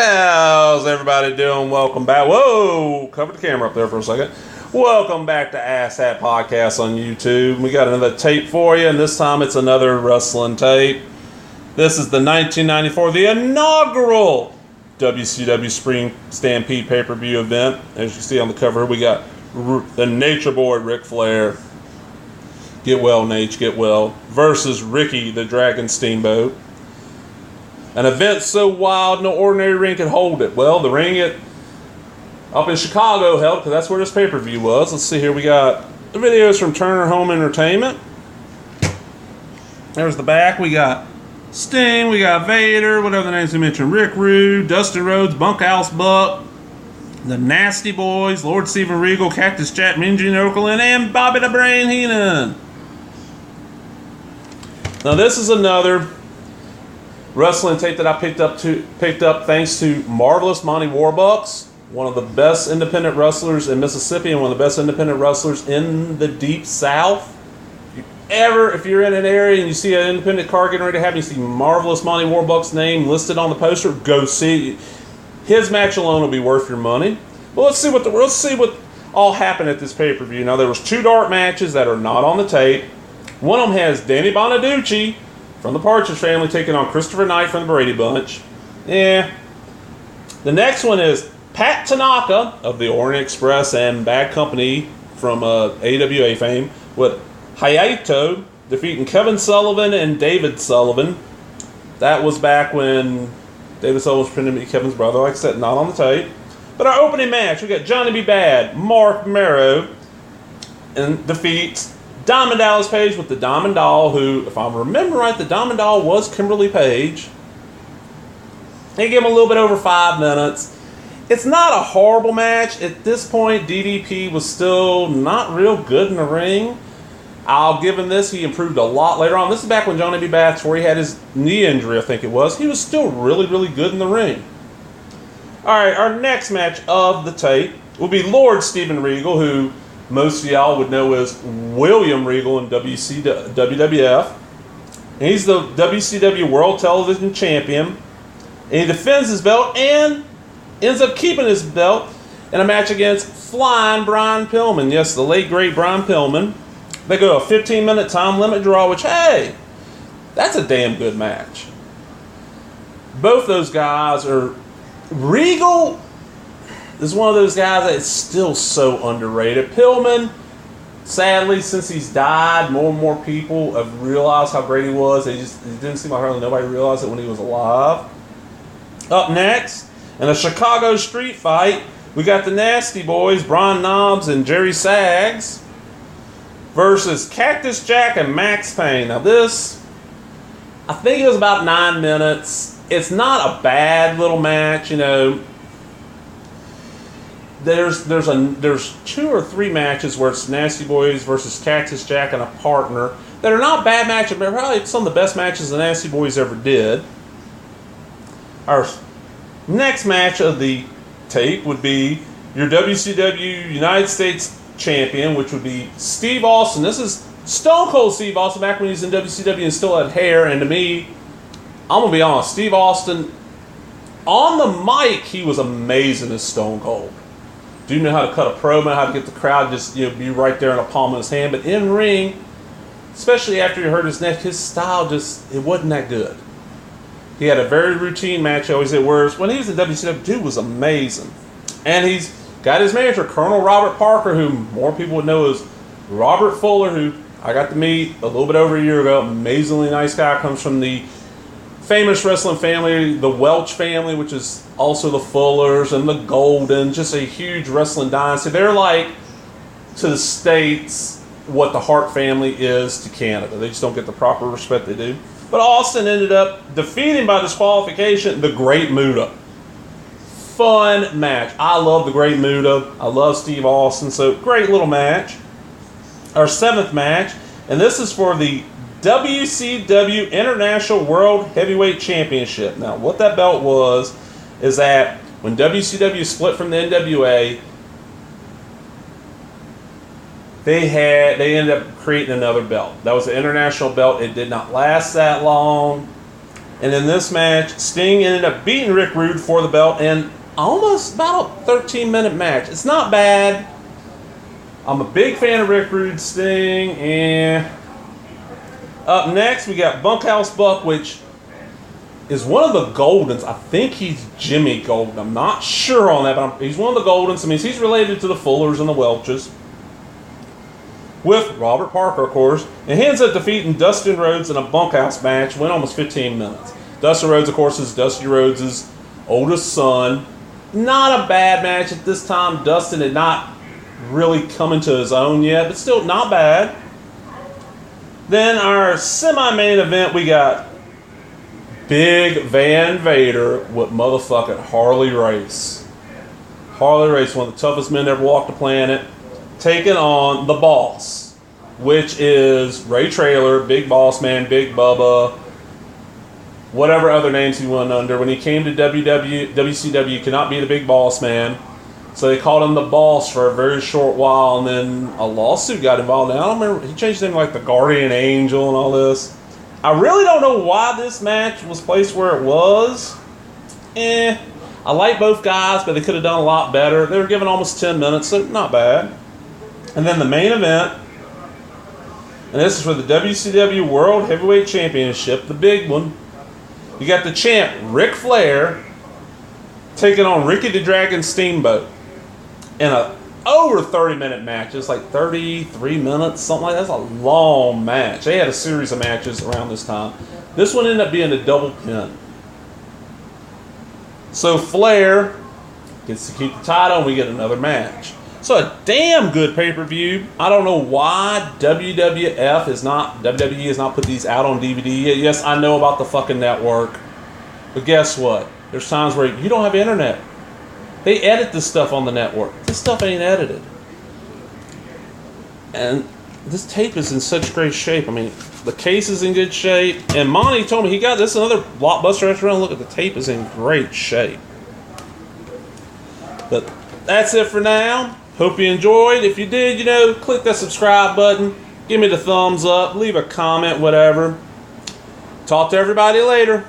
How's everybody doing? Welcome back. Whoa, cover the camera up there for a second. Welcome back to Ass Hat Podcast on YouTube. We got another tape for you, and this time it's another wrestling tape. This is the 1994, the inaugural WCW Spring Stampede pay-per-view event. As you see on the cover, we got the Nature Boy Ric Flair. Get well, Nate, get well. Versus Ricky the Dragon Steamboat. An event so wild no ordinary ring could hold it. Well, the ring up in Chicago held, because that's where this pay-per-view was. Let's see here. We got the videos from Turner Home Entertainment. There's the back. We got Sting. We got Vader. Whatever the names we mentioned. Rick Rude, Dustin Rhodes, Bunkhouse Buck, the Nasty Boys, Lord Steven Regal, Cactus Jack, Mean Gene Okerlund, and Bobby the Brain Heenan. Now this is another wrestling tape that I picked up thanks to Marvelous Monty Warbucks, one of the best independent wrestlers in Mississippi and one of the best independent wrestlers in the Deep South. If you're in an area and you see an independent card getting ready to happen, you see Marvelous Monty Warbucks' name listed on the poster, go see. His match alone will be worth your money. Well, let's see what all happened at this pay-per-view. Now, there was two dark matches that are not on the tape. One of them has Danny Bonaducci from the Partridge Family taking on Christopher Knight from the Brady Bunch. Yeah. The next one is Pat Tanaka of the Orient Express and Bad Company from AWA fame with Hayato defeating Kevin Sullivan and David Sullivan. That was back when David Sullivan was pretending to be Kevin's brother. Like I said, not on the tape. But our opening match, we got Johnny B. Bad, Mark Marrow, and defeats Diamond Dallas Page with the Diamond Doll, who, if I remember right, the Diamond Doll was Kimberly Page. They gave him a little bit over 5 minutes. It's not a horrible match. At this point, DDP was still not real good in the ring. I'll give him this. He improved a lot later on. This is back when Johnny B. Bath, where he had his knee injury, I think it was. He was still really, really good in the ring. All right, our next match of the tape will be Lord Steven Regal, who most of y'all would know as William Regal in WWF. And he's the WCW World Television Champion. And he defends his belt and ends up keeping his belt in a match against Flying Brian Pillman. Yes, the late, great Brian Pillman. They go a 15-minute time limit draw, which, hey, that's a damn good match. Both those guys are... Regal is one of those guys that's still so underrated. Pillman, sadly, since he's died, more and more people have realized how great he was. It didn't seem like hardly nobody realized it when he was alive. Up next, in a Chicago street fight, we got the Nasty Boys, Brian Knobbs and Jerry Sags, versus Cactus Jack and Max Payne. Now this, I think it was about 9 minutes. It's not a bad little match, you know. There's 2 or 3 matches where it's Nasty Boys versus Cactus Jack and a partner that are not bad matches, but probably some of the best matches the Nasty Boys ever did. Our next match of the tape would be your WCW United States Champion, which would be Steve Austin. This is Stone Cold Steve Austin back when he was in WCW and still had hair. And to me, I'm going to be honest, Steve Austin, on the mic, he was amazing as Stone Cold. Do you know how to cut a promo, how to get the crowd just be right there in the palm of his hand? But in ring, especially after he hurt his neck, his style it wasn't that good. He had a very routine match, always did. Whereas when he was in WCW, dude was amazing. And he's got his manager, Colonel Robert Parker, who more people would know as Robert Fuller, who I got to meet a little bit over a year ago. Amazingly nice guy, comes from the famous wrestling family, the Welch family, which is also the Fullers and the Golden, just a huge wrestling dynasty. They're like, to the States, what the Hart family is to Canada. They just don't get the proper respect they do. But Austin ended up defeating by disqualification the Great Muta. Fun match. I love the Great Muta. I love Steve Austin, so great little match. Our 7th match, and this is for the WCW International World Heavyweight Championship. Now, what that belt was is that when WCW split from the NWA, they ended up creating another belt. That was the international belt. It did not last that long. And in this match, Sting ended up beating Rick Rude for the belt in almost about a 13-minute match. It's not bad. I'm a big fan of Rick Rude, Sting, and up next we got Bunkhouse Buck, which is one of the Goldens. I think he's Jimmy Golden. I'm not sure on that, but he's one of the Goldens. I mean, he's related to the Fullers and the Welches. With Robert Parker, of course. And he ends up defeating Dustin Rhodes in a bunkhouse match. Went almost 15 minutes. Dustin Rhodes, of course, is Dusty Rhodes' oldest son. Not a bad match at this time. Dustin had not really come into his own yet, but still not bad. Then our semi-main event, we got Big Van Vader with motherfucking Harley Race. Harley Race, one of the toughest men to ever walk the planet, taking on the Boss, which is Ray Traylor, Big Boss Man, Big Bubba, whatever other names he went under. When he came to WCW, he could not be the Big Boss Man, so they called him the Boss for a very short while, and then a lawsuit got involved. Now, I don't remember, he changed his name like the Guardian Angel and all this. I really don't know why this match was placed where it was. I like both guys, but they could have done a lot better. They were given almost 10 minutes, so not bad. And then the main event, and this is for the WCW World Heavyweight Championship, the big one. You got the champ, Ric Flair, taking on Ricky the Dragon Steamboat in a over 30-minute match. It's like 33 minutes, something like that. That's a long match. They had a series of matches around this time. This one ended up being a double pin. So Flair gets to keep the title, and we get another match. So a damn good pay-per-view. I don't know why WWE has not put these out on DVD yet. Yes, I know about the fucking network. But guess what? There's times where you don't have internet. They edit this stuff on the network. This stuff ain't edited. And this tape is in such great shape. I mean, the case is in good shape. And Monty told me he got this another Blockbuster restaurant. Look at the tape is in great shape. But that's it for now. Hope you enjoyed. If you did, click that subscribe button. Give me the thumbs up. Leave a comment, whatever. Talk to everybody later.